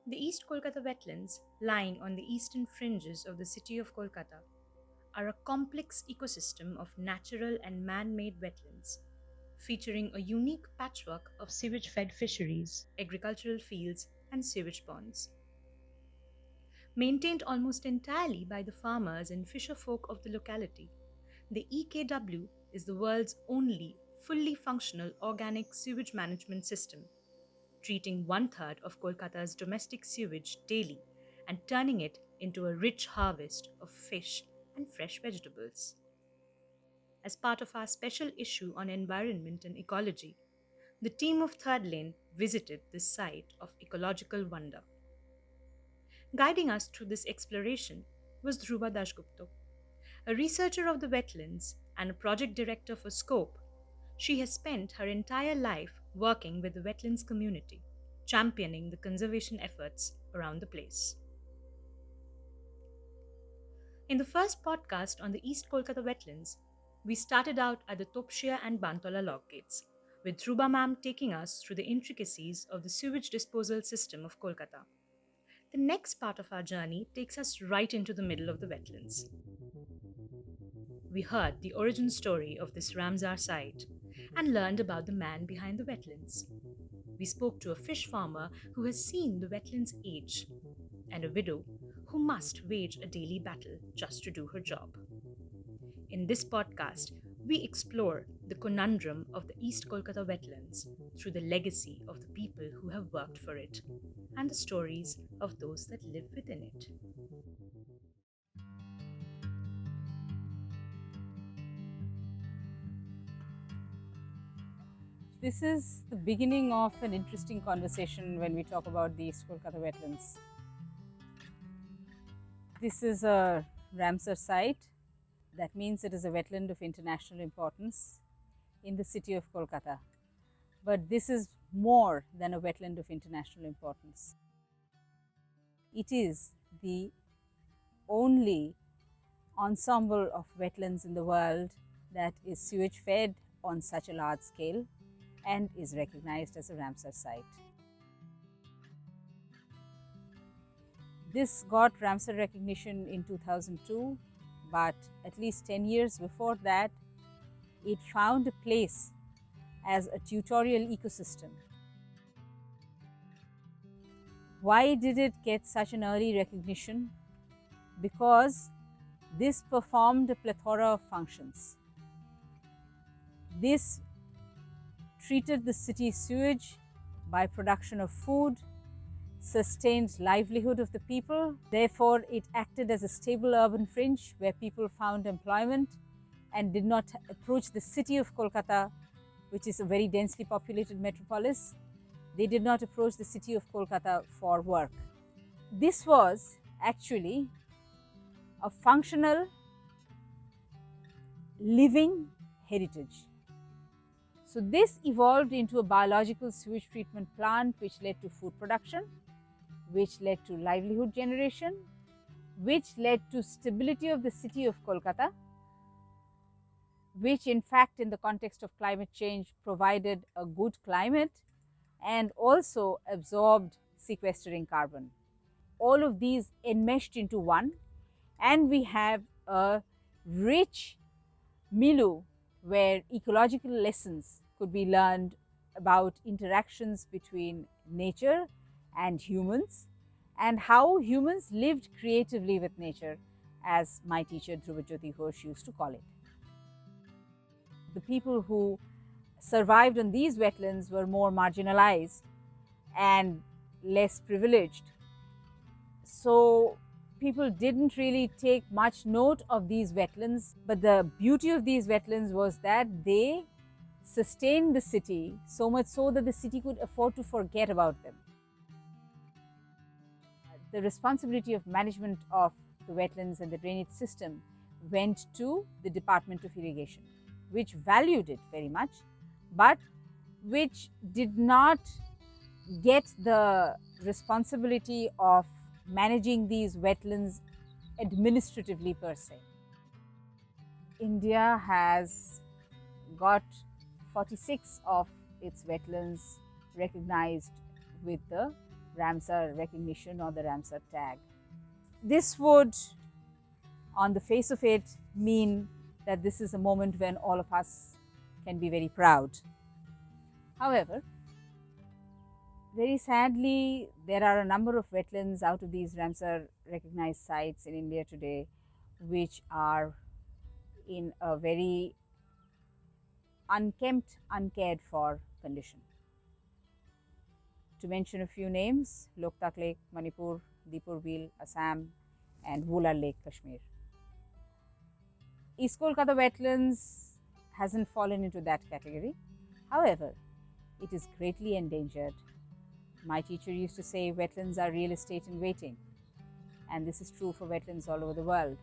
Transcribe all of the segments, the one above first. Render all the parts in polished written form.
The East Kolkata Wetlands, lying on the eastern fringes of the city of Kolkata, are a complex ecosystem of natural and man made wetlands, featuring a unique patchwork of sewage fed fisheries, agricultural fields, and sewage ponds. Maintained almost entirely by the farmers and fisher folk of the locality, the EKW is the world's only fully functional organic sewage management system, treating one third of Kolkata's domestic sewage daily and turning it into a rich harvest of fish and fresh vegetables. As part of our special issue on environment and ecology, the team of Third Lane visited this site of ecological wonder. Guiding us through this exploration was Dhruba Dasgupta, a researcher of the wetlands and a project director for SCOPE. She has spent her entire life working with the wetlands community, championing the conservation efforts around the place. In the first podcast on the East Kolkata wetlands, we started out at the Topshia and Bantola log gates, with Dhruba ma'am taking us through the intricacies of the sewage disposal system of Kolkata. The next part of our journey takes us right into the middle of the wetlands. We heard the origin story of this RAMSAR site and learned about the man behind the wetlands. We spoke to a fish farmer who has seen the wetlands age and a widow who must wage a daily battle just to do her job. In this podcast, we explore the conundrum of the East Kolkata wetlands through the legacy of the people who have worked for it and the stories of those that live within it. This is the beginning of an interesting conversation when we talk about the East Kolkata wetlands. This is a RAMSAR site. That means it is a wetland of international importance in the city of Kolkata. But this is more than a wetland of international importance. It is the only ensemble of wetlands in the world that is sewage fed on such a large scale and is recognized as a RAMSAR site. This got RAMSAR recognition in 2002, but at least 10 years before that, it found a place as a tutorial ecosystem. Why did it get such an early recognition? Because this performed a plethora of functions. This treated the city's sewage by production of food, sustained livelihood of the people. Therefore, it acted as a stable urban fringe where people found employment and did not approach the city of Kolkata, which is a very densely populated metropolis. They did not approach the city of Kolkata for work. This was actually a functional, living heritage. So this evolved into a biological sewage treatment plant which led to food production, which led to livelihood generation, which led to stability of the city of Kolkata, which in fact in the context of climate change provided a good climate and also absorbed sequestering carbon. All of these enmeshed into one, and we have a rich milieu where ecological lessons could be learned about interactions between nature and humans and how humans lived creatively with nature, as my teacher Dhrubojyoti Ghosh used to call it. The people who survived on these wetlands were more marginalized and less privileged. So people didn't really take much note of these wetlands, but the beauty of these wetlands was that they sustained the city so much so that the city could afford to forget about them. The responsibility of management of the wetlands and the drainage system went to the Department of Irrigation, which valued it very much, but which did not get the responsibility of managing these wetlands administratively per se. India has got 46 of its wetlands recognized with the RAMSAR recognition or the RAMSAR tag. This would, on the face of it, mean that this is a moment when all of us can be very proud. However, very sadly, there are a number of wetlands out of these RAMSAR recognized sites in India today which are in a very unkempt, uncared for condition. To mention a few names, Loktak Lake, Manipur, Dipurbil, Assam, and Wular Lake, Kashmir. East Kolkata Wetlands hasn't fallen into that category. However, it is greatly endangered. My teacher used to say wetlands are real estate in waiting, and this is true for wetlands all over the world.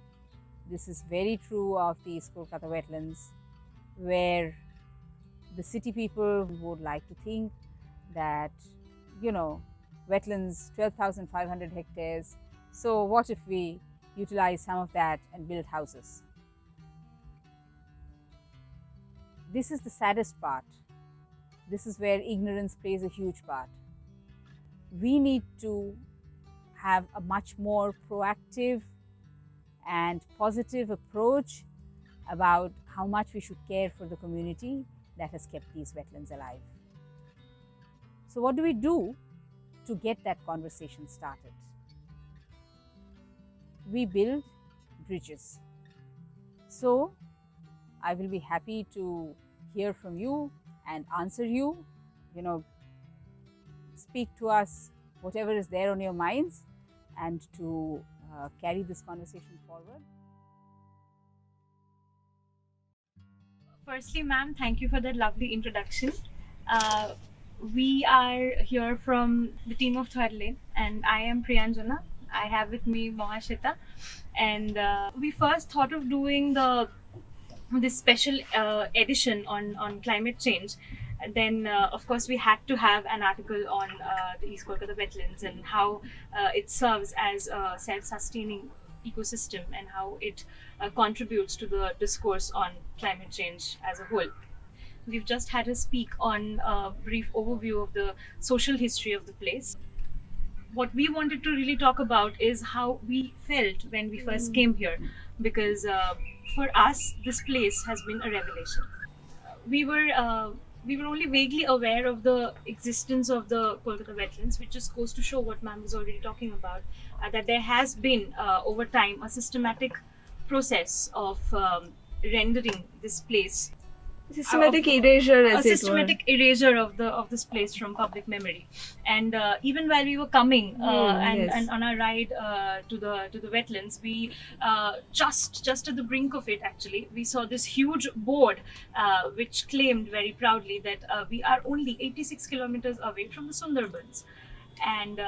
This is very true of the East Kolkata Wetlands, where the city people would like to think that, wetlands, 12,500 hectares, so what if we utilize some of that and build houses? This is the saddest part. This is where ignorance plays a huge part. We need to have a much more proactive and positive approach about how much we should care for the community that has kept these wetlands alive. So what do we do to get that conversation started? We build bridges. So I will be happy to hear from you and answer you, speak to us whatever is there on your minds, and to carry this conversation forward. Firstly, ma'am, thank you for that lovely introduction. We are here from the team of Third Lane, and I am Priyanjana. I have with me Mohashita, and we first thought of doing this special edition on climate change. And then, of course, we had to have an article on the East Kolkata Wetlands and how it serves as a self-sustaining ecosystem and how it contributes to the discourse on climate change as a whole. We've just had a speak on a brief overview of the social history of the place. What we wanted to really talk about is how we felt when we first came here, because for us, this place has been a revelation. We were only vaguely aware of the existence of the Kolkata Wetlands, which just goes to show what ma'am was already talking about, that there has been over time a systematic process of rendering this place Systematic erasure, as a systematic erasure of this place from public memory. And even while we were coming and on our ride to the wetlands, we just at the brink of it, actually, we saw this huge board which claimed very proudly that we are only 86 kilometers away from the Sundarbans, and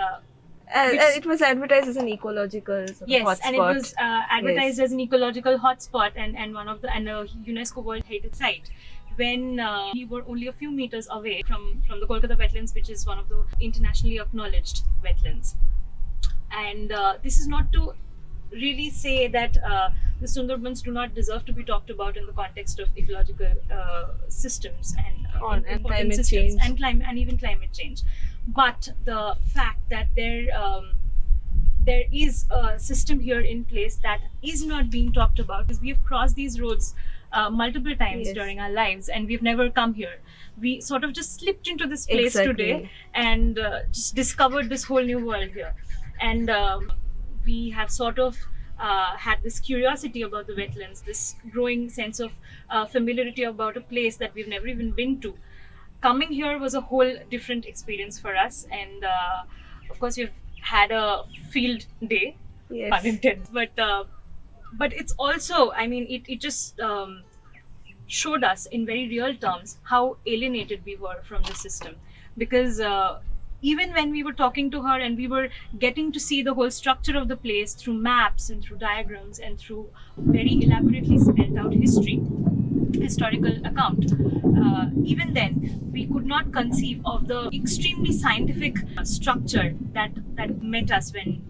it was advertised as an ecological hotspot. And it was advertised as an ecological hotspot and one of the a UNESCO World Heritage Site. When we were only a few meters away from the Kolkata Wetlands, which is one of the internationally acknowledged wetlands. And this is not to really say that the Sundarbans do not deserve to be talked about in the context of ecological systems and climate systems change and even climate change. But the fact that there is a system here in place that is not being talked about, because we have crossed these roads multiple times during our lives and we've never come here. We sort of just slipped into this place today and just discovered this whole new world here. And we have sort of had this curiosity about the wetlands, this growing sense of familiarity about a place that we've never even been to. Coming here was a whole different experience for us, and of course we've had a field day, pun intended. But it's also, I mean, it just showed us in very real terms how alienated we were from the system, because even when we were talking to her and we were getting to see the whole structure of the place through maps and through diagrams and through very elaborately spelled out historical account, even then we could not conceive of the extremely scientific structure that met us when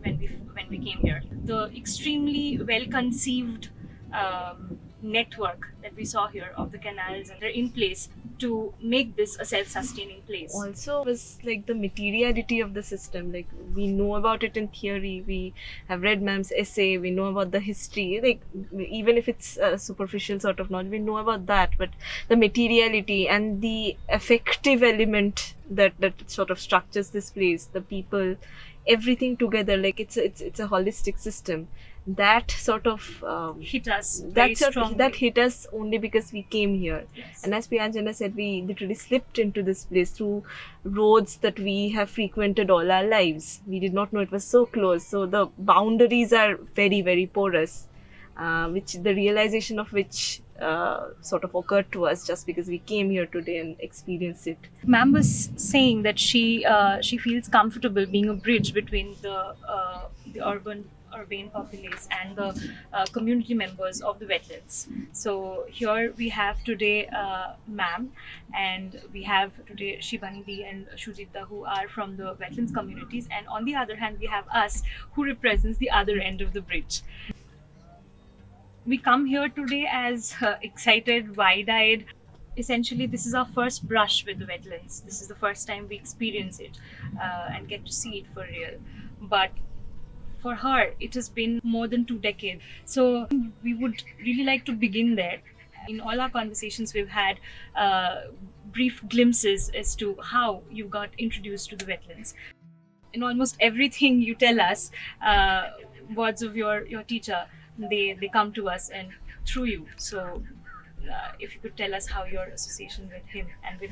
we came here. The extremely well conceived network that we saw here of the canals, and they're in place to make this a self-sustaining place. Also was like the materiality of the system. Like, we know about it in theory, we have read ma'am's essay, we know about the history, like even if it's a superficial sort of knowledge, we know about that, but the materiality and the affective element that sort of structures this place, the people, everything together, like it's a holistic system that sort of Hit us very strongly. that hit us only because we came here. Yes. And as Priyanjana said, we literally slipped into this place through roads that we have frequented all our lives. We did not know it was so close. So the boundaries are very, very porous, which the realization of which sort of occurred to us just because we came here today and experienced it. Ma'am was saying that she feels comfortable being a bridge between the urbane populace and the community members of the wetlands. So here we have today ma'am, and we have today Shibani Di and Shujita, who are from the wetlands communities, and on the other hand we have us, who represents the other end of the bridge. We come here today as excited, wide-eyed. Essentially, this is our first brush with the wetlands. This is the first time we experience it and get to see it for real. But for her, it has been more than 2 decades. So we would really like to begin there. In all our conversations, we've had brief glimpses as to how you got introduced to the wetlands. In almost everything you tell us, words of your teacher, they come to us and through you. So if you could tell us how your association with him and with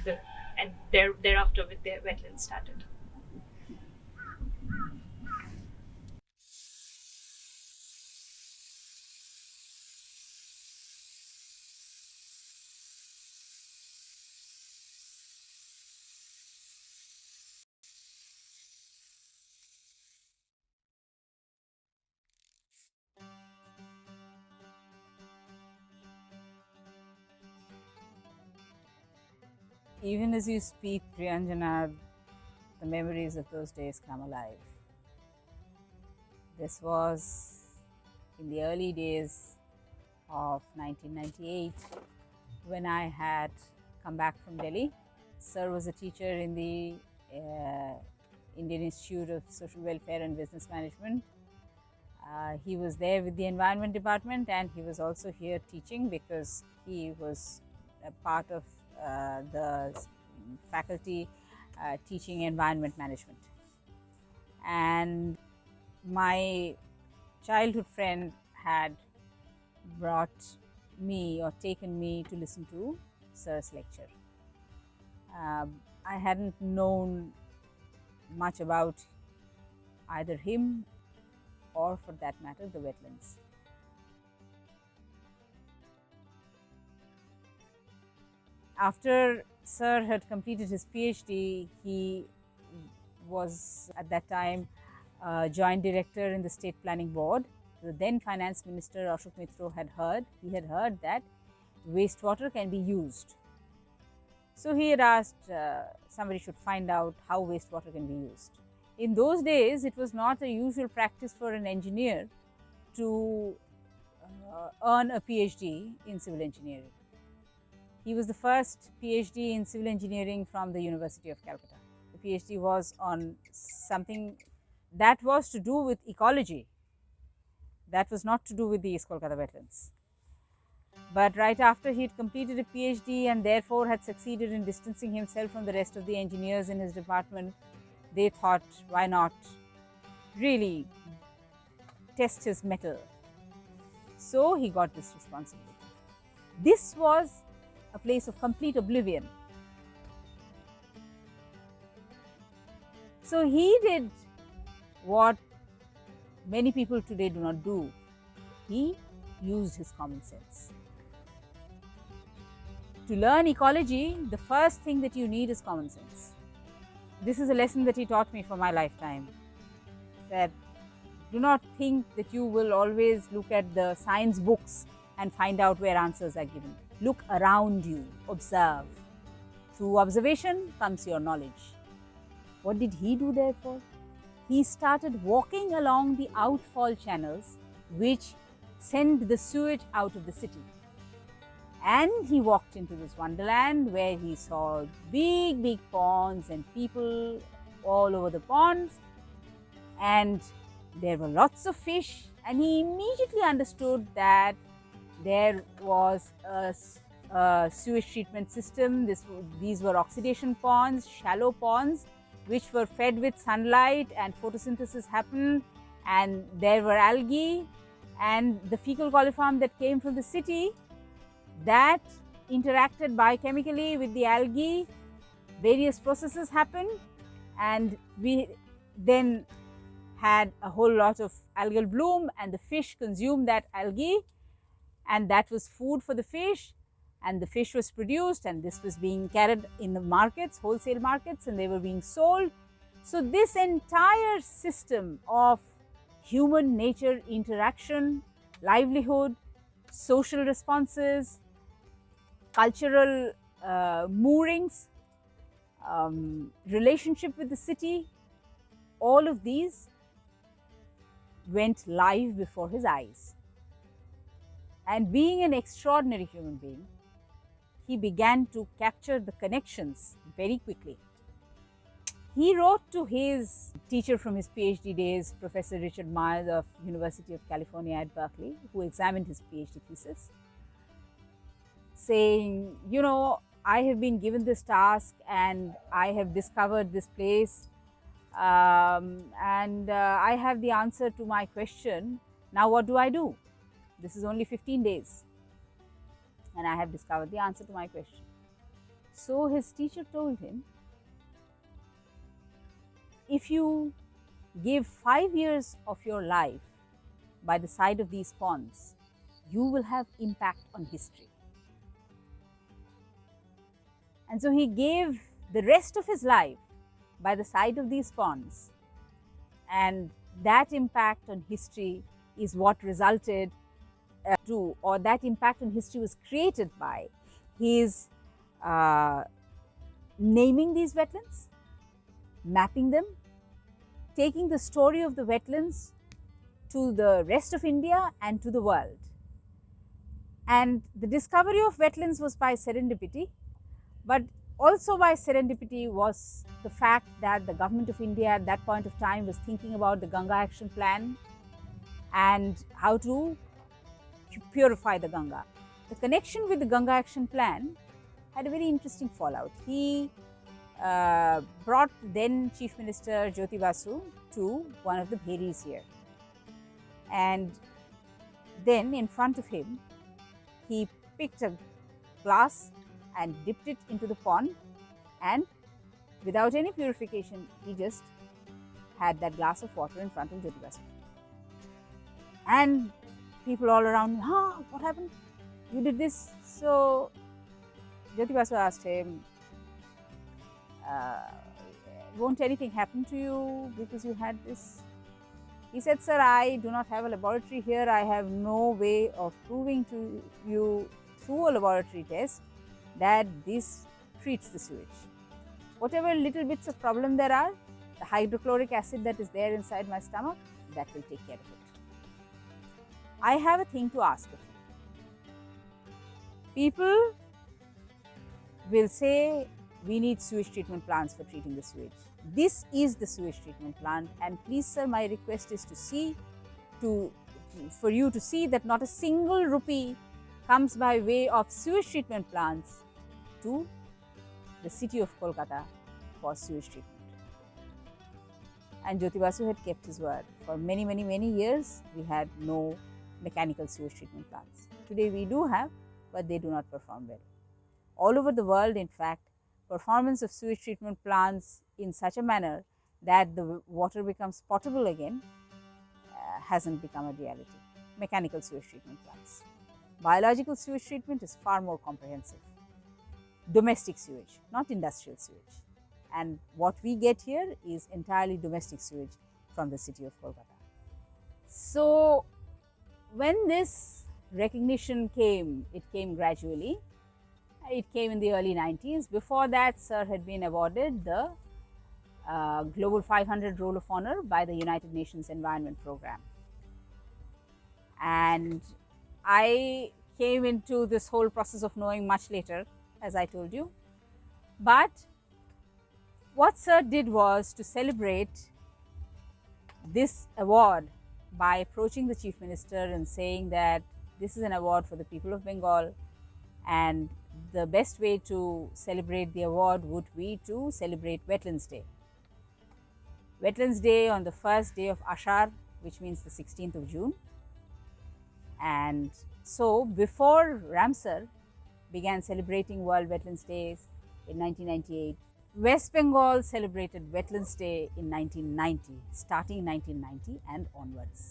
thereafter with the wetlands started. Even as you speak, Priyanjana, the memories of those days come alive. This was in the early days of 1998 when I had come back from Delhi. Sir was a teacher in the Indian Institute of Social Welfare and Business Management. He was there with the Environment Department, and he was also here teaching because he was a part of the faculty teaching environment management. And my childhood friend had brought me or taken me to listen to Sir's lecture. I hadn't known much about either him or, for that matter, the wetlands. After Sir had completed his PhD, he was at that time joint director in the State Planning Board. The then Finance Minister Ashok Mitra had heard that wastewater can be used. So he had asked somebody should find out how wastewater can be used. In those days, it was not a usual practice for an engineer to earn a PhD in civil engineering. He was the first PhD in civil engineering from the University of Calcutta. The PhD was on something that was to do with ecology. That was not to do with the East Kolkata wetlands. But right after he had completed a PhD and therefore had succeeded in distancing himself from the rest of the engineers in his department, they thought, why not really test his mettle? So he got this responsibility. This was a place of complete oblivion. So he did what many people today do not do. He used his common sense. To learn ecology, the first thing that you need is common sense. This is a lesson that he taught me for my lifetime, that do not think that you will always look at the science books and find out where answers are given. Look around you, observe. Through observation comes your knowledge. What did he do therefore? He started walking along the outfall channels which send the sewage out of the city. And he walked into this wonderland where he saw big, big ponds and people all over the ponds. And there were lots of fish. And he immediately understood that there was a sewage treatment system. These were oxidation ponds, shallow ponds, which were fed with sunlight, and photosynthesis happened, and there were algae, and the fecal coliform that came from the city that interacted biochemically with the algae. Various processes happened, and we then had a whole lot of algal bloom, and the fish consumed that algae, and that was food for the fish, and the fish was produced, and this was being carried in the markets, wholesale markets, and they were being sold. So this entire system of human nature interaction, livelihood, social responses, cultural moorings, relationship with the city, all of these went live before his eyes. And being an extraordinary human being, he began to capture the connections very quickly. He wrote to his teacher from his PhD days, Professor Richard Myers of University of California at Berkeley, who examined his PhD thesis, saying, you know, I have been given this task and I have discovered this place, and I have the answer to my question. Now what do I do? This is only 15 days and I have discovered the answer to my question. So his teacher told him, if you give 5 years of your life by the side of these ponds, you will have impact on history. And so he gave the rest of his life by the side of these ponds, and that impact on history is what resulted or that impact on history was created by his naming these wetlands, mapping them, taking the story of the wetlands to the rest of India and to the world. And the discovery of wetlands was by serendipity, but also by serendipity was the fact that the government of India at that point of time was thinking about the Ganga Action Plan and how to purify the Ganga. The connection with the Ganga Action Plan had a very interesting fallout. He brought then Chief Minister Jyoti Basu to one of the bheris here, and then in front of him he picked a glass and dipped it into the pond, and without any purification he just had that glass of water in front of Jyoti Basu. And people all around, what happened? You did this? So Jyoti Basu asked him, won't anything happen to you because you had this? He said, sir, I do not have a laboratory here. I have no way of proving to you through a laboratory test that this treats the sewage. Whatever little bits of problem there are, the hydrochloric acid that is there inside my stomach, that will take care of it. I have a thing to ask of you. People will say, we need sewage treatment plants for treating the sewage. This is the sewage treatment plant, and please sir, my request is for you to see that not a single rupee comes by way of sewage treatment plants to the city of Kolkata for sewage treatment. And Jyoti Basu had kept his word. For many, many, many years, we had no mechanical sewage treatment plants. Today we do have, but they do not perform well. All over the world, in fact, performance of sewage treatment plants in such a manner that the water becomes potable again hasn't become a reality. Mechanical sewage treatment plants. Biological sewage treatment is far more comprehensive. Domestic sewage, not industrial sewage. And what we get here is entirely domestic sewage from the city of Kolkata. So when this recognition came, it came gradually. It came in the early 90s. Before that, sir had been awarded the Global 500 Roll of Honor by the United Nations Environment Programme. And I came into this whole process of knowing much later, as I told you. But what Sir did was to celebrate this award by approaching the Chief Minister and saying that this is an award for the people of Bengal, and the best way to celebrate the award would be to celebrate Wetlands Day. Wetlands Day on the first day of Ashar, which means the 16th of June. And so before RAMSAR began celebrating World Wetlands Days in 1998, West Bengal celebrated Wetlands Day in 1990, starting in 1990 and onwards.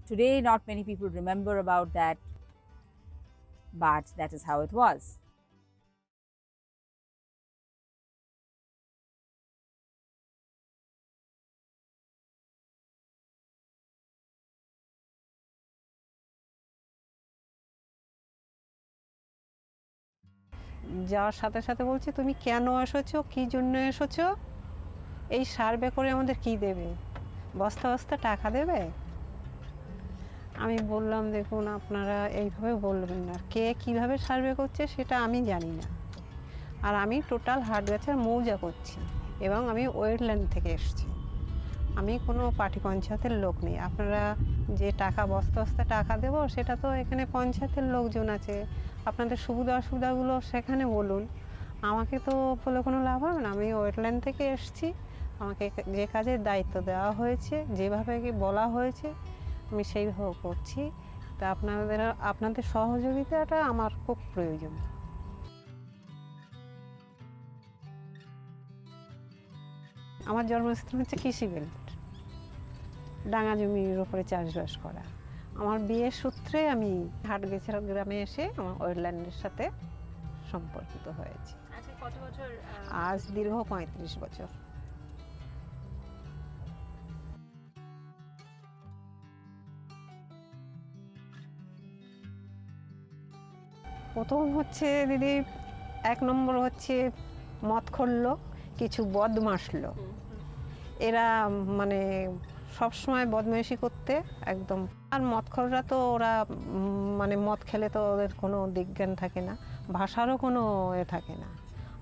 Today, not many people remember about that, but that is how it was. যাওয়ার সাথে সাথে বলছে, তুমি কেন এসেছো, কী জন্য এসেছো, এই সার্ভে করে আমাদের কি দেবে, বস্তা বস্তা টাকা দেবে? আমি বললাম, দেখুন আপনারা এইভাবে বলবেন না, কে কীভাবে সার্ভে করছে সেটা আমি জানি না, আর আমি টোটাল হাটগাছার মৌজা করছি এবং আমি ওয়েটল্যান্ড থেকে এসেছি, আমি কোনো পার্টি পঞ্চায়েতের লোক নেই। আপনারা যে টাকা বস্তা বস্তা টাকা দেবো সেটা তো এখানে পঞ্চায়েতের লোকজন আছে, আপনাদের সুবিধা অসুবিধাগুলো সেখানে বলুন, আমাকে তো বলে কোনো লাভ হবে না। আমি ওয়েটল্যান্ড থেকে এসেছি, আমাকে যে কাজের দায়িত্ব দেওয়া হয়েছে, যেভাবে বলা হয়েছে আমি সেইভাবে করছি, তা আপনাদের সহযোগিতাটা আমার খুব প্রয়োজন। আমার জন্মস্থান হচ্ছে কৃষি বেল্ট, ডাঙা জমির উপরে চাষবাস করা। আমার বিয়ের সূত্রে আমি হাটগেছার গ্রামে এসে আমার ওয়েটল্যান্ডের সাথে সম্পর্কিত হয়েছি। আচ্ছা, কত বছর? আজ দীর্ঘ 35 বছর। প্রথম হচ্ছে দিদি, 1 নম্বর হচ্ছে মদখোর লোক, কিছু বদমাশ লোক, এরা মানে সবসময় বদমাইশি করতে একদম। আর মদখোররা তো ওরা মানে মদ খেলে তো ওদের কোনো দিকজ্ঞান থাকে না, ভাষারও কোনো থাকে না।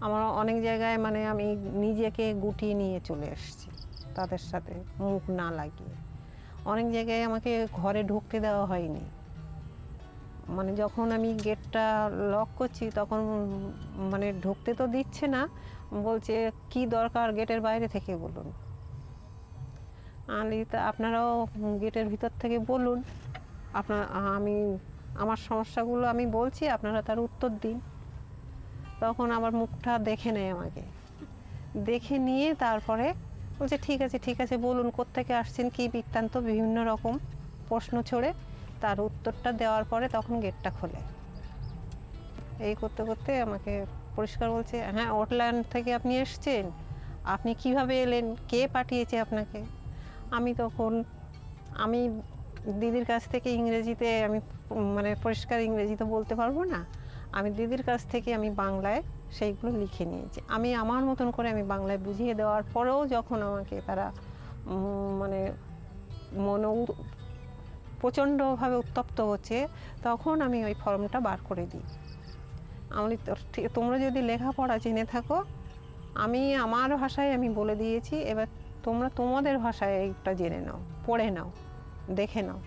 আমার অনেক জায়গায় মানে আমি নিজেকে গুটিয়ে নিয়ে চলে এসেছি তাদের সাথে মুখ না লাগিয়ে। অনেক জায়গায় আমাকে ঘরে ঢুকতে দেওয়া হয়নি, মানে যখন আমি গেটটা লক করছি তখন মানে ঢুকতে তো দিচ্ছে না, বলছে কি দরকার গেটের বাইরে থেকে বলুন। আপনারাও গেটের ভিতর থেকে বলুন, আমি আমার সমস্যাগুলো আমি বলছি, আপনারা তার উত্তর দিন। তখন আবার মুখটা দেখে নেয়, আমাকে দেখে নিয়ে তারপরে বলছে ঠিক আছে ঠিক আছে বলুন, কোত্থেকে আসছেন, কী বৃত্তান্ত, বিভিন্ন রকম প্রশ্ন ছড়ে তার উত্তরটা দেওয়ার পরে তখন গেটটা খোলে। এই করতে করতে আমাকে পরিষ্কার বলছে, হ্যাঁ ওয়েটল্যান্ড থেকে আপনি এসছেন, আপনি কিভাবে এলেন, কে পাঠিয়েছে আপনাকে? আমি দিদির কাছ থেকে ইংরেজিতে আমি মানে পরিষ্কার ইংরেজিতে বলতে পারবো না, আমি দিদির কাছ থেকে আমি বাংলায় সেইগুলো লিখে নিয়েছি। আমি আমার মতন করে আমি বাংলায় বুঝিয়ে দেওয়ার পরেও যখন আমাকে তারা মানে প্রচণ্ডভাবে উত্তপ্ত হচ্ছে, তখন আমি ওই ফর্মটা বার করে দিই। আমি তোমরা যদি লেখাপড়া জেনে থাকো, আমি আমার ভাষায় আমি বলে দিয়েছি, এবার তোমরা তোমাদের ভাষায় এইটা জেনে নাও, পড়ে নাও, দেখে নাও।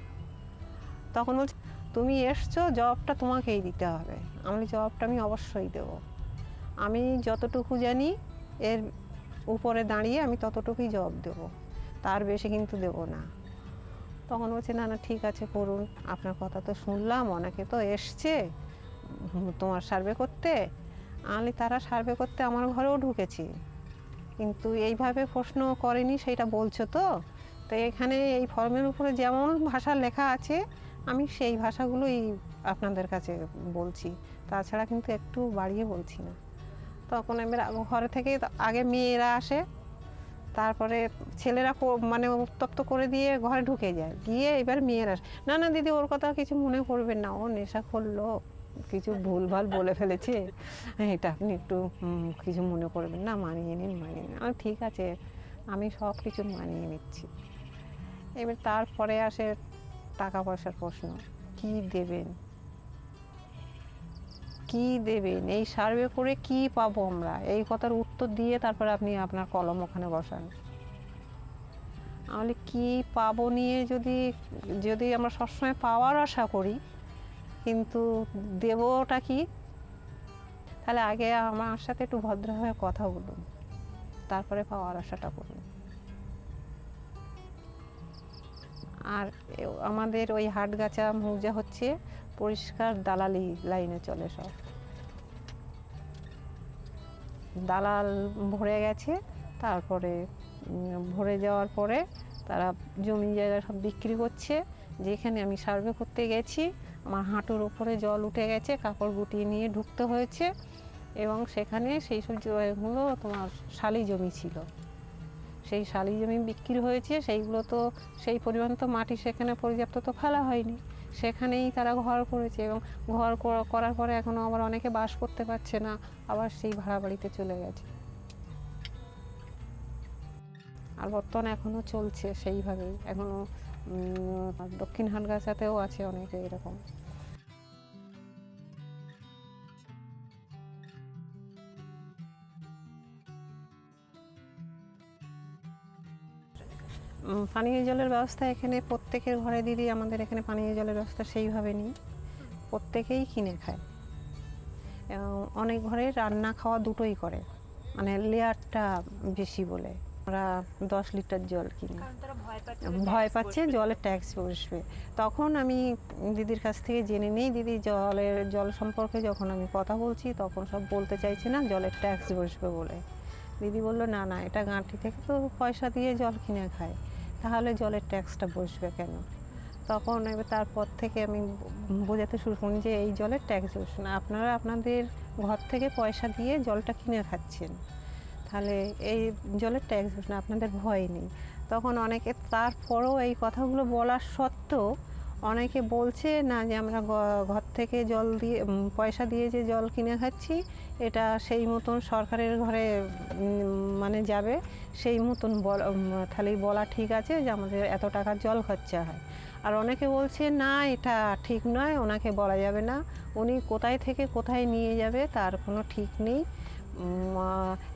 তখন বলছে তুমি এসছো, জবাবটা তোমাকেই দিতে হবে। আমি জবাবটা আমি অবশ্যই দেবো, আমি যতটুকু জানি এর উপরে দাঁড়িয়ে আমি ততটুকুই জবাব দেবো, তার বেশি কিন্তু দেবো না। তখন বলছে না না ঠিক আছে করুন, আপনার কথা তো শুনলাম, অনেকে তো এসছে তোমার সার্ভে করতে, তারা সার্ভে করতে আমার ঘরেও ঢুকেছি, কিন্তু এইভাবে প্রশ্ন করেনি সেইটা বলছো তো এখানে এই ফর্মের উপরে যেমন ভাষা লেখা আছে আমি সেই ভাষাগুলোই আপনাদের কাছে বলছি, তাছাড়া কিন্তু একটু বাড়িয়ে বলছি না। তখন এবার ঘরে থেকে আগে মেয়েরা আসে, তারপরে ছেলেরা মানে উত্তপ্ত করে দিয়ে ঘরে ঢুকে যায়, গিয়ে এবার মেয়েরা না না দিদি ওর কথা কিছু মনে করবেন না, ও নেশা করলো, কিছু ভুলভাল বলে ফেলেছে, এটা আপনি একটু কিছু মনে করবেন না, মানিয়ে নিন মানিয়ে নিন। ঠিক আছে, আমি সব কিছু মানিয়ে নিচ্ছি। এবার তারপরে আসে টাকা পয়সার প্রশ্ন, কি দেবেন, কি দেবেন, এই সার্ভে করে কি পাবো আমরা, এই কথার উত্তর দিয়ে তারপরে আপনি আপনার কলম ওখানে বসান। তাহলে কি পাবো নিয়ে যদি যদি আমরা সবসময় পাওয়ার আশা করি কিন্তু দেবটা কি, তাহলে আগে আমার সাথে একটু ভদ্রভাবে কথা বলুন, তারপরে পাওয়ার আশাটা করুন। আর আমাদের ওই হাটগাছা মৌজা হচ্ছে পরিষ্কার দালালি লাইনে চলে, সব দালাল ভরে গেছে, তারপরে ভরে যাওয়ার পরে তারা জমি জায়গা সব বিক্রি করছে। যেখানে আমি সার্ভে করতে গেছি আমার হাঁটুর ওপরে জল উঠে গেছে, কাপড় গুটিয়ে নিয়ে ঢুকতে হয়েছে, এবং সেখানে সেই সব জায়গাগুলো তোমার শালি জমি ছিল, সেই শালি জমি বিক্রি হয়েছে। সেইগুলো তো সেই পরিমাণ তো মাটি সেখানে পর্যাপ্ত তো ফেলা হয়নি, সেখানেই তারা ঘর করেছে, এবং ঘর করার পরে এখনও আবার অনেকে বাস করতে পারছে না, আবার সেই ভাড়া বাড়িতে চলে গেছে। আর বর্তমানে এখনও চলছে সেইভাবেই, এখনও দক্ষিণ হাটগাছাতেও আছে অনেকে এরকম। পানীয় জলের ব্যবস্থা এখানে প্রত্যেকের ঘরে দিদি, আমাদের এখানে পানীয় জলের ব্যবস্থা সেইভাবে নেই, প্রত্যেকেই কিনে খায়। অনেক ঘরে রান্না খাওয়া দুটোই করে, মানে লেয়ারটা বেশি বলে আমরা 10 লিটার জল কিনি, ভয় পাচ্ছে জলের ট্যাক্স বসবে। তখন আমি দিদির কাছ থেকে জেনে নিই, দিদি জল সম্পর্কে যখন আমি কথা বলছি তখন সব বলতে চাইছে না জলের ট্যাক্স বসবে বলে। দিদি বললো না না, এটা গাঁটি থেকে তো পয়সা দিয়ে জল কিনে খায়, তাহলে জলের ট্যাক্সটা বসবে কেন। তখন এবার তারপর থেকে আমি বোঝাতে শুরু করি যে এই জলের ট্যাক্স বসবে না, আপনারা আপনাদের ঘর থেকে পয়সা দিয়ে জলটা কিনে খাচ্ছেন, তাহলে এই জলের ট্যাক্স বসবে না, আপনাদের ভয় নেই। তখন অনেকে তারপরেও এই কথাগুলো বলার সত্ত্বেও অনেকে বলছে না যে আমরা ঘর থেকে জল দিয়ে পয়সা দিয়ে যে জল কিনে খাচ্ছি এটা সেই মতন সরকারের ঘরে মানে যাবে, সেই মতন তাহলেই বলা ঠিক আছে যে আমাদের এত টাকার জল খরচা হয়। আর অনেকে বলছে না এটা ঠিক নয়, ওনাকে বলা যাবে না, উনি কোথায় থেকে কোথায় নিয়ে যাবে তার কোনো ঠিক নেই,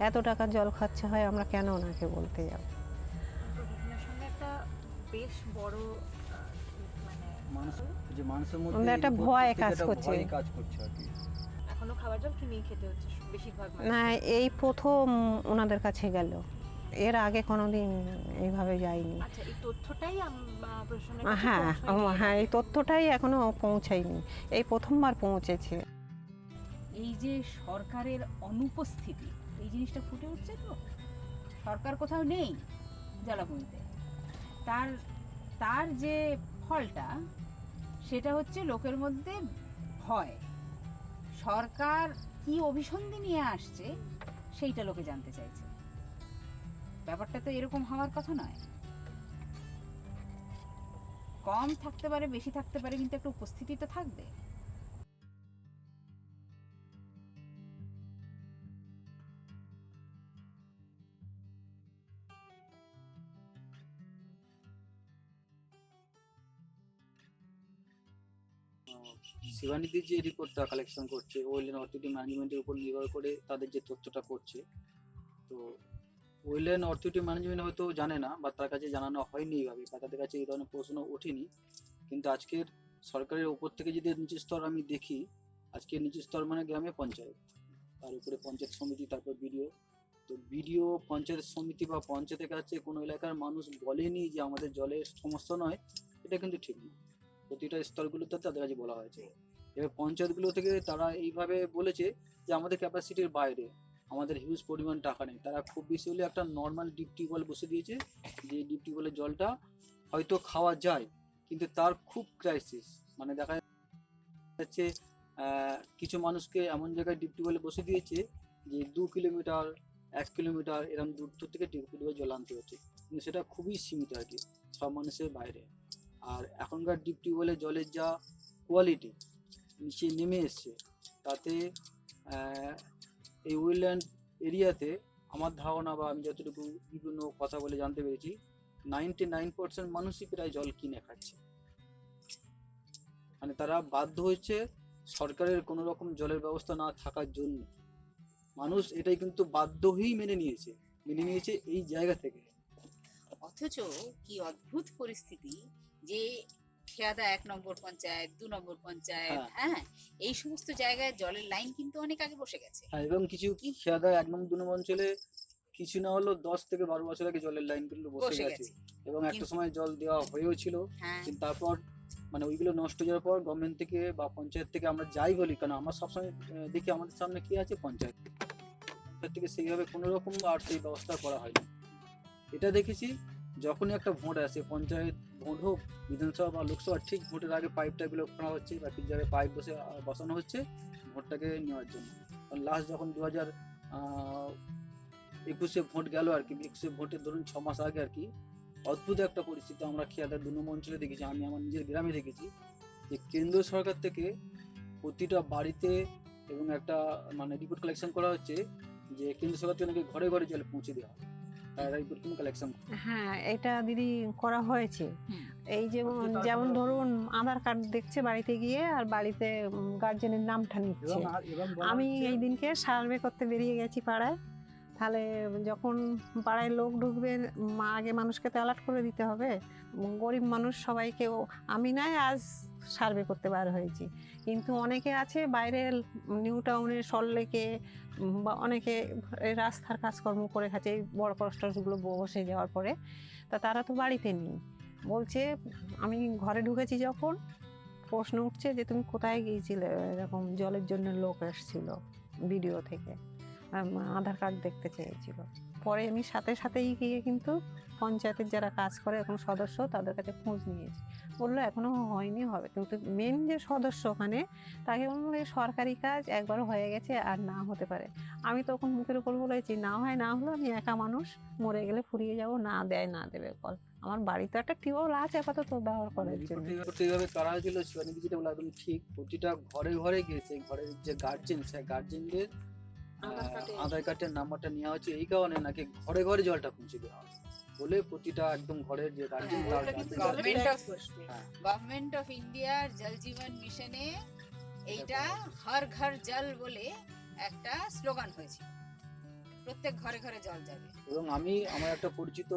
এত টাকার জল খরচা হয় আমরা কেন ওনাকে বলতে যাব। একটা বেশ বড় মানুষের মধ্যে একটা ভয় কাজ করছে, এখনো খাবার জল কিনেই খেতে হচ্ছে বেশিরভাগ না এই প্রথম ওনাদের কাছে গেল, এর আগে কোনোদিন এইভাবে যায়নি। আচ্ছা, এই তথ্যটাই প্রশাসনের হ্যাঁ হ্যাঁ, এই তথ্যটাই এখনো পৌঁছায়নি, এই প্রথমবার পৌঁছেছে। এই যে সরকারের অনুপস্থিতি, এই জিনিসটা ফুটে উঠছে, তো সরকার কোথাও নেই জলাভূমিতে, তার যে ফলটা সেটা হচ্ছে লোকের মধ্যে ভয়। সরকার কি অভিসন্ধি নিয়ে আসছে সেইটা লোকে জানতে চাইছে, ব্যাপারটা তো এরকম হওয়ার কথা নয়। কম থাকতে পারে বেশি থাকতে পারে, কিন্তু একটা উপস্থিতি তো থাকবে। শিবানীদের যে রিপোর্টটা কালেকশন করছে ওয়েলল্যান্ড অথরিটি ম্যানেজমেন্টের উপর নির্ভর করে তাদের যে তথ্যটা করছে, তো ওয়েলল্যান্ড অথরিটি ম্যানেজমেন্ট হয়তো জানে না বা তার কাছে জানানো হয়নি এইভাবে, বা তাদের কাছে এই ধরনের প্রশ্ন ওঠেনি। কিন্তু আজকের সরকারের উপর থেকে যদি নিচের স্তর আমি দেখি, আজকে নিচের স্তর মানে গ্রামে পঞ্চায়েত, তার উপরে পঞ্চায়েত সমিতি, তারপর বিডিও। তো বিডিও পঞ্চায়েত সমিতি বা পঞ্চায়েতের কাছে কোনো এলাকার মানুষ বলেনি যে আমাদের জলের সমস্যা নয়, এটা কিন্তু ঠিক না। প্রতিটা স্তরগুলোতে তাদের কাছে বলা হয়েছে। এবার পঞ্চায়েতগুলো থেকে তারা এইভাবে বলেছে যে আমাদের ক্যাপাসিটির বাইরে, আমাদের হিউজ পরিমাণ টাকা নেই। তারা খুব বেশি হলে একটা নর্মাল ডিপ টিউবওয়েল বসে দিয়েছে, যে ডিপ টিউবওয়েলের জলটা হয়তো খাওয়া যায়, কিন্তু তার খুব ক্রাইসিস। মানে দেখা যাচ্ছে কিছু মানুষকে এমন জায়গায় ডিপ টিউবওয়েলে বসে দিয়েছে যে 2 কিলোমিটার 1 কিলোমিটার এরকম দূর থেকে ডিপ টিউবওয়েল জল আনতে হচ্ছে, কিন্তু সেটা খুবই সীমিত আর কি, সব মানুষের বাইরে। আর এখনকার ডিপ টিউবওয়েলের জলের যা কোয়ালিটি নিচে নেমে এসছে, তাতে এই ওয়েলল্যান্ড এরিয়াতে আমার ধারণা বা আমি যতটুকু বিভিন্ন কথা বলে জানতে পেরেছি, 99% মানুষই প্রায় জল কিনে খাচ্ছে। মানে তারা বাধ্য হচ্ছে সরকারের কোনো রকম জলের ব্যবস্থা না থাকার জন্য মানুষ এটাই কিন্তু বাধ্য হয়েই মেনে নিয়েছে এই জায়গা থেকে। অথচ কি অদ্ভুত পরিস্থিতি যে খেয়াদা 1 নম্বর পঞ্চায়েত, 2 নম্বর পঞ্চায়েত, হ্যাঁ হ্যাঁ, এই সমস্ত জায়গায় জলের লাইন কিন্তু অনেক আগে বসে গেছে। হ্যাঁ, এবং কিছু খেয়াদা 1 নম্বর 2 নম্বর অঞ্চলে কিছু না হলো 10 থেকে 12 বছর আগে জলের লাইন কিন্তু বসে বসে গেছে, গেছে এবং একটা কিন্তু সময় জল দেওয়া হয়েও ছিল। হ্যাঁ কিন্তু তারপর মানে ওইগুলো নষ্ট হয়ে যাওয়ার পর গভর্নমেন্ট থেকে বা পঞ্চায়েত থেকে আমরা যাই বলি কেন, আমরা সবসময় দেখি আমাদের সামনে কি আছে, পঞ্চায়েত থেকে সেইভাবে কোনো রকম আর সেই ব্যবস্থা করা হয়নি। এটা দেখেছি যখনই একটা ভোট আসে, পঞ্চায়েত ভোট হোক, বিধানসভা বা লোকসভা, ঠিক ভোটের আগে পাইপ টাইপগুলো খোঁড়া হচ্ছে বা কিছু জায়গায় পাইপ বসানো হচ্ছে ভোটটাকে নেওয়ার জন্য। লাস্ট যখন 2021-এ ভোট গেল আর কি, 21-এ ভোটের ধরুন 6 মাস আগে আর কি, অদ্ভুত একটা পরিস্থিতি আমরা খেয়ালের 2 নম্বর অঞ্চলে দেখেছি, আমি আমার নিজের গ্রামে দেখেছি যে কেন্দ্র সরকার থেকে প্রতিটা বাড়িতে এবং একটা মানে রিপোর্ট কালেকশন করা হচ্ছে যে কেন্দ্র সরকার থেকে নাকি ঘরে ঘরে জল পৌঁছে দেওয়া হয়, তারা রিপোর্ট কিন্তু কালেকশন। হ্যাঁ, এটা দিদি করা হয়েছে। হুম। এই যেমন ধরুন আধার কার্ড দেখছে বাড়িতে গিয়ে, আর বাড়িতে গার্জেনের নামটা নিচ্ছে। এবং আমি এই দিনকে সার্ভে করতে বেরিয়ে গেছি পাড়ায়। তাহলে যখন পাড়ায় লোক ঢুকবে, আগে মানুষকে তো অ্যালার্ট করে দিতে হবে। গরিব মানুষ সবাইকেও আমি নয় আজ সার্ভে করতে বার হয়েছি, কিন্তু অনেকে আছে বাইরের নিউ টাউনের সল্টলেকে বা অনেকে এই রাস্তার কাজকর্ম করে খাচ্ছে এই বড় কনস্ট্রাকশনগুলো বসে যাওয়ার পরে। তা তারা তো বাড়িতে নেই, বলছে আমি ঘরে ঢুকেছি যখন প্রশ্ন উঠছে যে তুমি কোথায় গিয়েছিলে, এরকম জলের জন্য লোক এসেছিল ভিডিও থেকে, আধার কার্ড দেখতে চেয়েছিল। পরে আমি সাথে সাথেই গিয়ে কিন্তু পঞ্চায়েতের যারা কাজ করে এখন সদস্য, তাদের কাছে খোঁজ নিয়েছি। বললো এখনো হয়নি, হবে, কিন্তু মেন যে সদস্য ওখানে তাকে বললো এই সরকারি কাজ একবার হয়ে গেছে আর না হতে পারে। আমি তখন মুখের উপর বলেছি না হয় না হলো, আমি একা মানুষ, মরে গেলে ফুরিয়ে যাব, না দেয় না দেবে কল। আমার বাড়িতে একটা টিউবওয়েল আছে আপাতত ব্যবহার করার জন্য। এইভাবে করা হয়েছিল, শিবানী যেটা বলে একদম ঠিক, প্রতিটা ঘরে ঘরে গিয়েছে, ঘরের যে গার্জেন, সেই গার্জেনদের আধার কার্ডের নাম্বারটা নেওয়া হচ্ছে এই কারণে নাকি ঘরে ঘরে জলটা পৌঁছে দেওয়া হবে বলে, প্রতিটা একদম ঘরের যে গার্জেন তার গভর্নমেন্ট অফ ইন্ডিয়ার জল জীবন মিশনে এইটা হর ঘর জল বলে একটা স্লোগান হয়েছিল, প্রত্যেক ঘরে ঘরে জল যাবে। এবং আমার একটা পরিচিত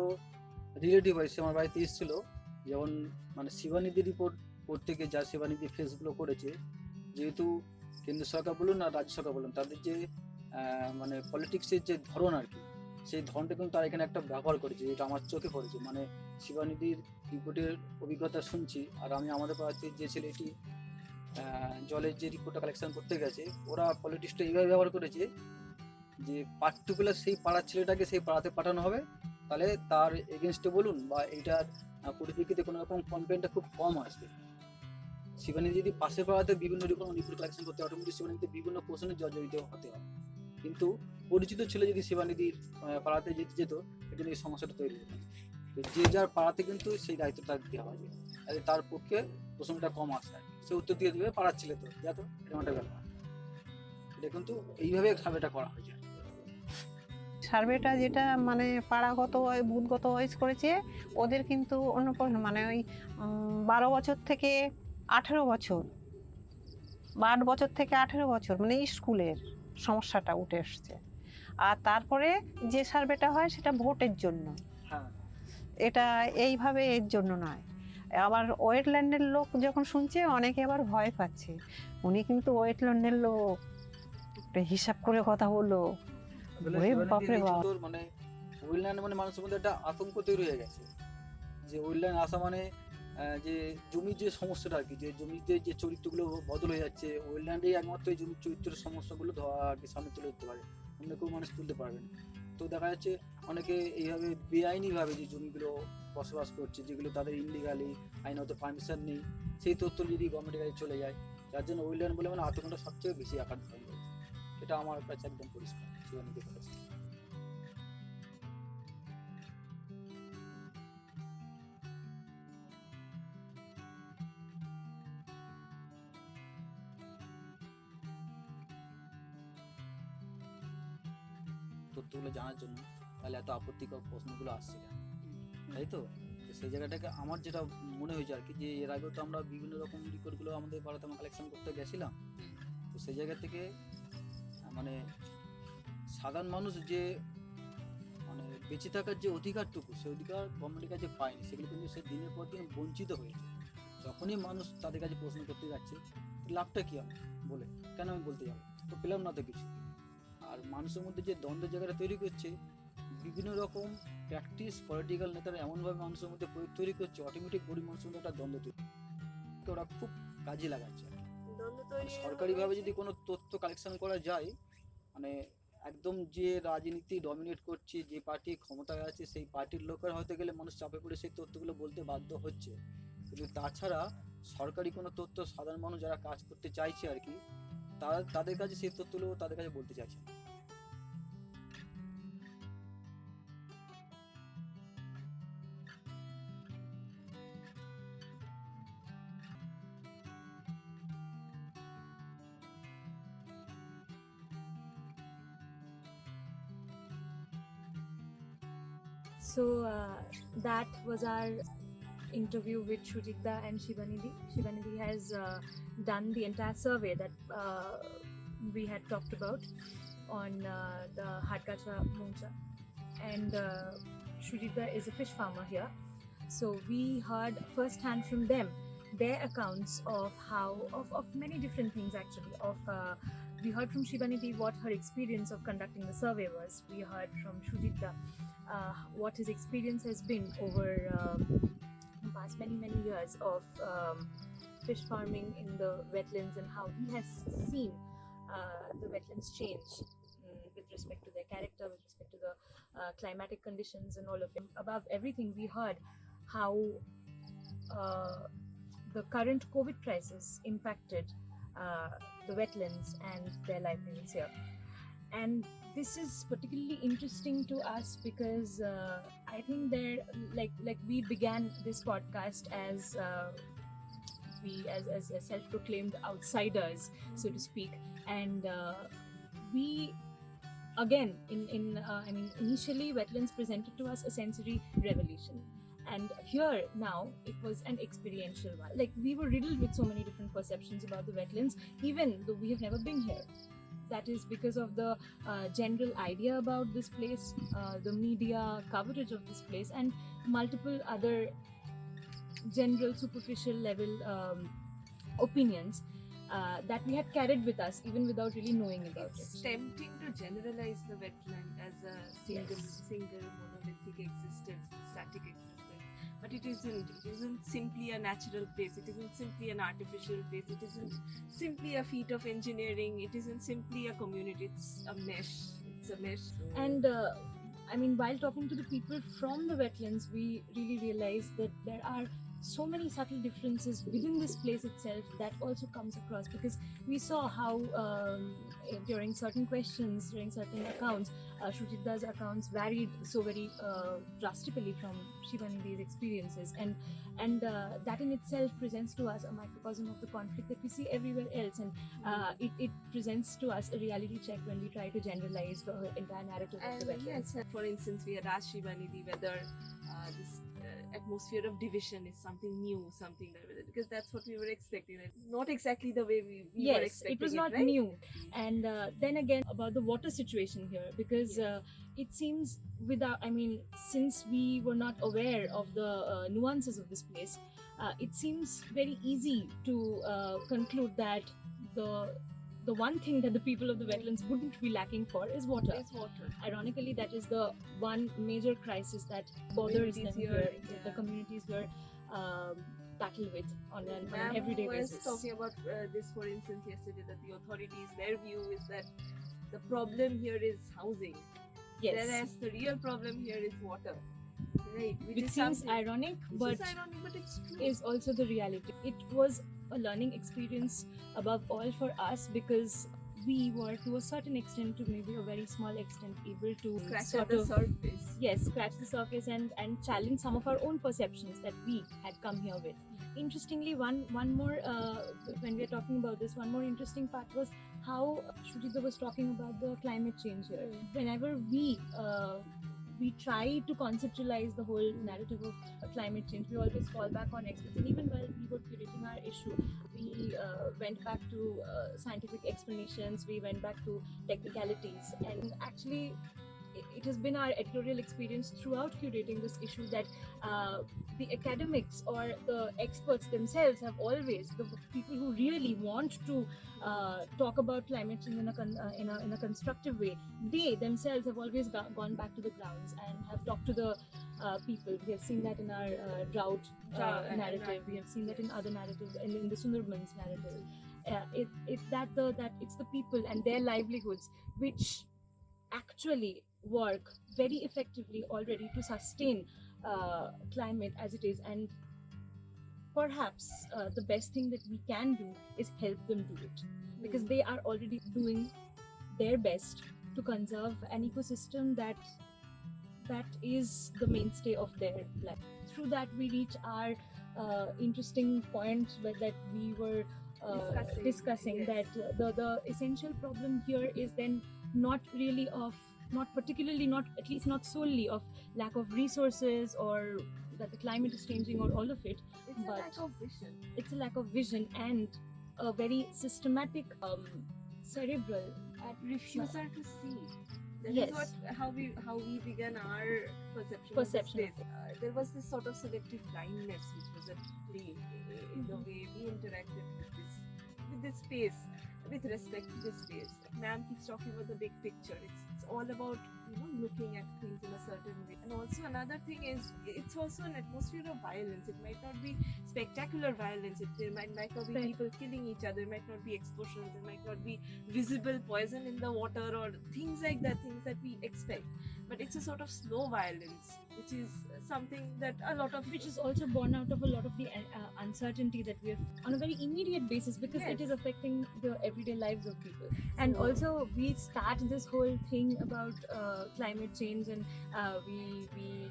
রিলেটিভ এসে আমার বাড়িতে এসেছিল, যেমন মানে শিবানীদি রিপোর্ট করতে গিয়ে, যা শিবানীদি ফেসগুলো করেছে, যেহেতু কেন্দ্র সরকার বলুন আর রাজ্য সরকার বলুন, তাদের যে মানে পলিটিক্সের যে ধরন আর কি, সেই ধরনটা কিন্তু তারা এখানে একটা ব্যবহার করেছে, যেটা আমার চোখে পড়েছে। মানে শিবানীদির রিপোর্টের অভিজ্ঞতা শুনছি, আর আমি আমাদের পাড়াতে যে ছেলেটি জলের যে রিপোর্টটা কালেকশন করতে গেছে, ওরা পলিটিক্সটা এইভাবে ব্যবহার করেছে যে পার্টিকুলার সেই পাড়ার ছেলেটাকে সেই পাড়াতে পাঠানো হবে, তাহলে তার এগেনস্টে বলুন বা এইটার পরিপ্রেক্ষিতে কোনো রকম কমপ্লেনটা খুব কম আসবে। শিবানী যদি পাশে পাড়াতে বিভিন্ন রকম রিপোর্ট কালেকশন করতে, অটোমেটিক শিবানীতে বিভিন্ন প্রশ্নে জর্জরিত হতে হয়, কিন্তু পরিচিত ছেলে যদি শিবানীদির পাড়াতে যেত, এটা নিয়ে সমস্যাটা তৈরি হতো। যে যার পাড়াতে কিন্তু সেই দায়িত্বটা দেওয়া হয়, তাহলে তার পক্ষে প্রশ্নটা কম আসে, সে উত্তর দিয়ে দেবে পাড়ার ছেলে তো যা, তো এরকম একটা ব্যাপার। এটা কিন্তু এইভাবে সার্ভেটা করা হয়েছে। সার্ভেটা যেটা মানে পাড়াগত বুথগত ওয়াইজ করেছে, ওদের কিন্তু অন্য মানে ওই 12 বছর থেকে 18 বছর বা 8 বছর থেকে 18 বছর মানে স্কুলের সমস্যাটা উঠে এসছে। আর তারপরে যে সার্ভেটা হয় সেটা ভোটের জন্য, এটা এইভাবে এর জন্য নয়। আবার ওয়েটল্যান্ডের লোক যখন শুনছে অনেকে আবার ভয় পাচ্ছে, উনি কিন্তু ওয়েটল্যান্ডের লোক, হিসাব করে কথা বললো। মানে ওয়েটল্যান্ড মানে মানুষের মধ্যে একটা আতঙ্ক তৈরি হয়ে গেছে যে ওয়েটল্যান্ড আসা মানে যে জমির যে সমস্যাটা আর কি, যে জমিতে যে চরিত্রগুলো বদল হয়ে যাচ্ছে, ওয়েটল্যান্ডেই একমাত্র এই জমির চরিত্রের সমস্যাগুলো আর কি সামনে তুলে ধরতে পারে, অন্য কেউ মানুষ তুলতে পারবে না। তো দেখা যাচ্ছে অনেকে এইভাবে বেআইনিভাবে যে জমিগুলো বসবাস করছে, যেগুলো তাদের ইনলিগালি আইনত পারমিশন নেই, সেই তথ্য যদি গভর্নমেন্টের কাছে চলে যায়, যার জন্য ওয়েটল্যান্ড বলে মানে আতঙ্কটা সবচেয়ে বেশি আকার ধারণ করেছে। এটা আমার কাছে একদম পরিষ্কার শিবানীকে করেছে। তথ্যগুলো জানার জন্য, তাহলে এত আপত্তিকর প্রশ্নগুলো আসছে কেন, তাই তো? সেই জায়গাটাকে আমার যেটা মনে হয়েছে আর কি, যে এর আগেও তো আমরা বিভিন্ন রকম রিপোর্টগুলো আমাদের পাড়াতে কালেকশন করতে গেছিলাম, তো সেই জায়গা থেকে মানে সাধারণ মানুষ যে মানে বেঁচে থাকার যে অধিকারটুকু, সেই অধিকার গভর্নমেন্টের কাছে পায়নি, সেগুলো কিন্তু সে দিনের পর দিন বঞ্চিত হয়েছে। যখনই মানুষ তাদের কাছে প্রশ্ন করতে যাচ্ছে লাভটা কী হবে বলে, কেন আমি বলতে যাবো, তো পেলাম না তো কিছু। আর মানুষের মধ্যে যে দ্বন্দ্ব জায়গাটা তৈরি করছে, বিভিন্ন রকম প্র্যাকটিস পলিটিক্যাল নেতারা এমনভাবে মানুষের মধ্যে তৈরি করছে, অটোমেটিক গরিব মানুষের মধ্যে একটা দ্বন্দ্ব তৈরি, তো ওরা খুব কাজে লাগাচ্ছে আর কি। দ্বন্দ্ব মানে তৈরি সরকারিভাবে যদি কোনো তথ্য কালেকশন করা যায়, মানে একদম যে রাজনীতি ডমিনেট করছে, যে পার্টি ক্ষমতায় আছে, সেই পার্টির লোকের হয়তো গেলে মানুষ চাপে পড়ে সেই তথ্যগুলো বলতে বাধ্য হচ্ছে। কিন্তু তাছাড়া সরকারি কোনো তথ্য সাধারণ মানুষ যারা কাজ করতে চাইছে আর কি, তাদের কাছে সেই তথ্যগুলো তাদের কাছে বলতে চাইছে না। So that was our interview with Sujita and Shibani. Shibani has done the entire survey that we had talked about on the Hatgachha Survey, and Sujita is a fish farmer here. So we heard firsthand from them their accounts of many different things actually. We heard from Shibani what her experience of conducting the survey was. We heard from Sujita what his experience has been over the past many years of fish farming in the wetlands, and how he has seen the wetlands change with respect to their character, with respect to the climatic conditions and all of it. Above everything, we heard how the current COVID crisis impacted the wetlands and their livelihoods here. And this is particularly interesting to us because I think there, like we began this podcast as as self-proclaimed outsiders, so to speak, and we again initially wetlands presented to us a sensory revelation, and here now it was an experiential one. Like, we were riddled with so many different perceptions about the wetlands, even though we have never been here. That is because of the general idea about this place, the media coverage of this place, and multiple other general superficial level opinions that we had carried with us even without really knowing about It's it. tempting to generalize the wetland as a Yes. single monolithic existence, static existence. But it isn't. It isn't simply a natural place. It isn't simply an artificial place. It isn't simply a feat of engineering. It isn't simply a community. It's a mesh. It's a mesh. And while talking to the people from the wetlands, we really realized that there are so many subtle differences within this place itself that also comes across, because we saw how during certain questions, during certain accounts, Sujita's accounts varied so very drastically from Shibani's experiences, and that in itself presents to us a microcosm of the conflict that we see everywhere else, and it presents to us a reality check when we try to generalize the entire narrative of the And wetlands. yes, for instance, we had asked Shibani whether this atmosphere of division is something new, something that, because that's what we were expecting. Not exactly the way we were Yes, expecting it was not right? new. And then again, about the water situation here, because it seems since we were not aware of the nuances of this place, it seems very easy to conclude that the one thing that the people of the wetlands wouldn't be lacking for is water. Is water. Ironically, that is the one major crisis that bothers them Communities here, here, that the yeah. communities here battle with on an Ma'am everyday was basis. talking about this, for instance, yesterday, that the authorities, their view is that the problem here is housing, Yes, whereas the real problem here is water. Right, which seems something- ironic, which but is ironic, but it's true. is also the reality. It was a learning experience above all for us, because we were to a certain extent, to maybe a very small extent, able to Scratch sort at the of surface. scratch the surface and challenge some of our own perceptions that we had come here with. Interestingly, one more when we are talking about this, one more interesting part was how Sujita was talking about the climate change here. Whenever we we try to conceptualize the whole narrative of climate change, we always fall back on experts. And even while we were curating our issue, we went back to scientific explanations, we went back to technicalities, and actually it has been our editorial experience throughout curating this issue that the academics or the experts themselves have always, the people who really want to talk about climate change in a constructive way, they themselves have always gone back to the grounds and have talked to the people. We have seen that in our drought narrative. We have seen that in other narratives, in the Sundarbans narrative. It's the people and their livelihoods which actually work very effectively already to sustain climate as it is, and perhaps the best thing that we can do is help them do it, because they are already doing their best to conserve an ecosystem that is the mainstay of their life. Through that we reach our interesting point that we were discussing, yes. that the essential problem here is then not really of, not particularly, not at least not solely of lack of resources or that the climate is changing or all of it, It's a but lack of vision. it's a lack of vision and a very systematic cerebral Refusal to see. That Yes. is how we began our perception Perception of this place. There was this sort of selective blindness which was at play in the way we interacted with this space, with respect to this space. Ma'am keeps talking about the big picture. It's all about looking at things in a certain way. And also another thing is it's also an atmosphere of violence. It might not be spectacular violence. There might not be Right. people killing each other. There might not be explosions. There might not be visible poison in the water or things like that. Things that we expect. But it's a sort of slow violence, which is something that a lot of which is also born out of a lot of the uncertainty that we have on a very immediate basis, because it Yes. is affecting the everyday lives of people. And So- also we start this whole thing about climate change, and we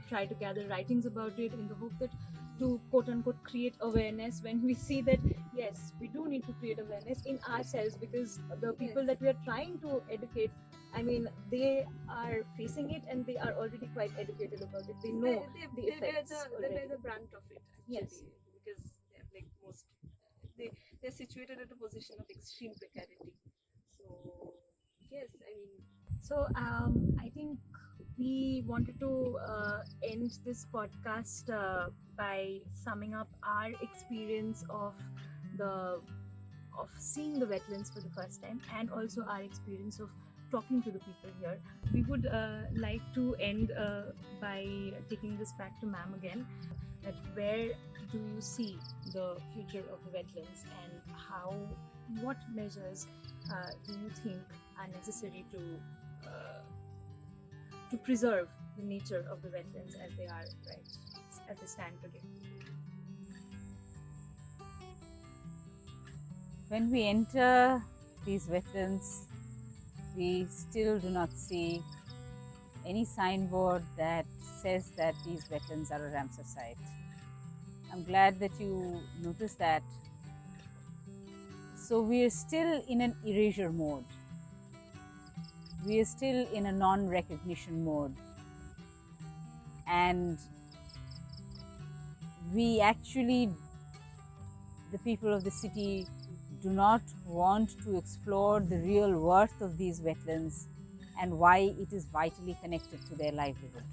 try to gather writings about it in the hope that to quote unquote create awareness, when we see that yes, we do need to create awareness in ourselves, because the people Yes. that we are trying to educate, I mean, they are facing it and they are already quite educated about it. They know the they bear effects they bear already. the brunt of it actually, Yes. because they're like most they're situated at a position of extreme precarity. So yes, I mean, So I think we wanted to end this podcast by summing up our experience the of seeing the wetlands for the first time, and also our experience of talking to the people here. We would like to end by taking this back to ma'am again. That where do you see the future of the wetlands, and what measures do you think are necessary to preserve the nature of the wetlands as they are as they stand today? When we enter these wetlands, we still do not see any signboard that says that these wetlands are a RAMSAR site. I'm glad that you noticed that. So we are still in an erasure mode. We are still in a non-recognition mode. And we actually, the people of the city, do not want to explore the real worth of these wetlands and why it is vitally connected to their livelihood.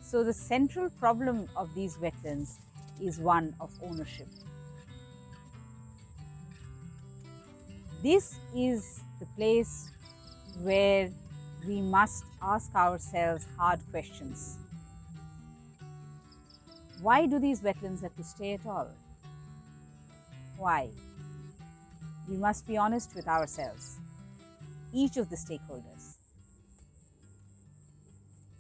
So the central problem of these wetlands is one of ownership. This is the place where we must ask ourselves hard questions. Why do these wetlands have to stay at all? Why? We must be honest with ourselves, each of the stakeholders.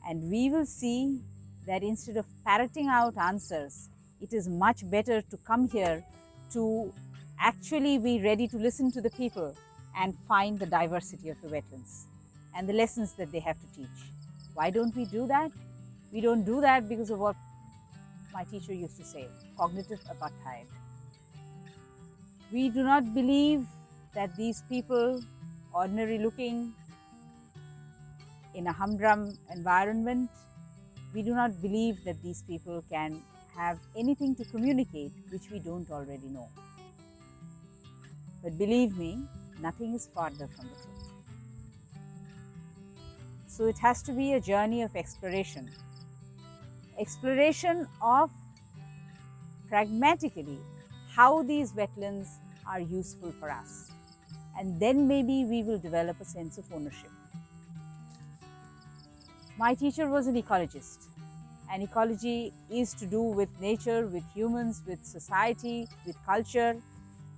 And we will see that instead of parroting out answers, it is much better to come here to actually be ready to listen to the people and find the diversity of the wetlands and the lessons that they have to teach. Why don't we do that? We don't do that because of what my teacher used to say, cognitive apartheid. We do not believe that these people, ordinary looking, in a humdrum environment, We do not believe that these people can have anything to communicate which we don't already know. But believe me, nothing is farther from the truth. So it has to be a journey of exploration. Exploration of pragmatically how these wetlands are useful for us. And then maybe we will develop a sense of ownership. My teacher was an ecologist, and ecology is to do with nature, with humans, with society, with culture,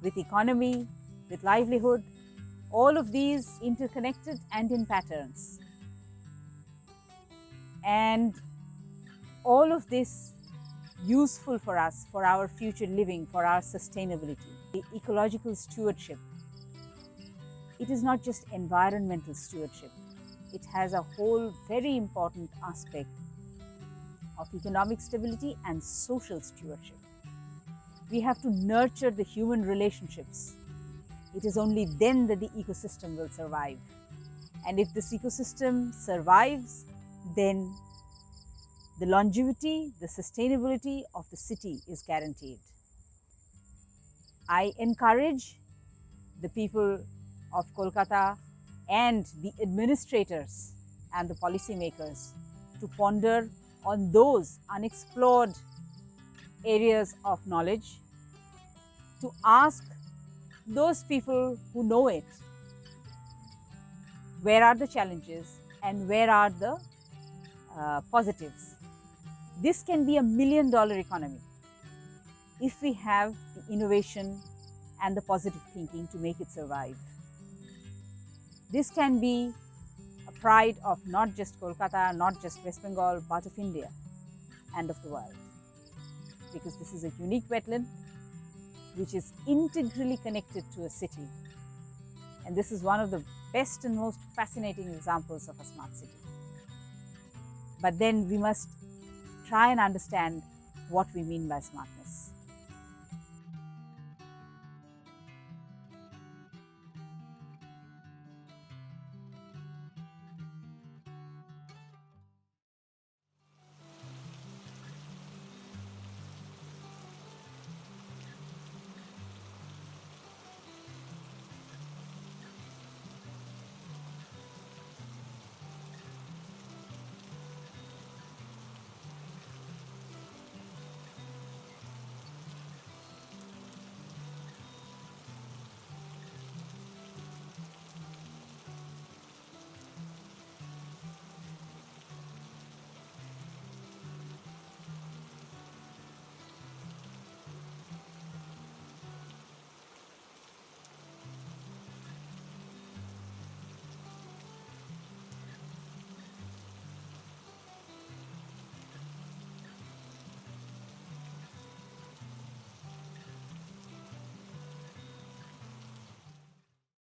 with economy, with livelihood, all of these interconnected and in patterns. And all of this useful for us, for our future living, for our sustainability. The ecological stewardship, it is not just environmental stewardship. It has a whole very important aspect of economic stability and social stewardship. We have to nurture the human relationships. It is only then that the ecosystem will survive. And if this ecosystem survives, then the longevity, the sustainability of the city is guaranteed. I encourage the people of Kolkata and the administrators and the policymakers to ponder on those unexplored areas of knowledge, to ask those people who know it, where are the challenges and where are the positives. This can be $1 million economy if we have the innovation and the positive thinking to make it survive. This can be a pride of not just Kolkata, not just West Bengal, but of India and of the world. Because this is a unique wetland which is integrally connected to a city. And this is one of the best and most fascinating examples of a smart city. But then we must try and understand what we mean by smartness.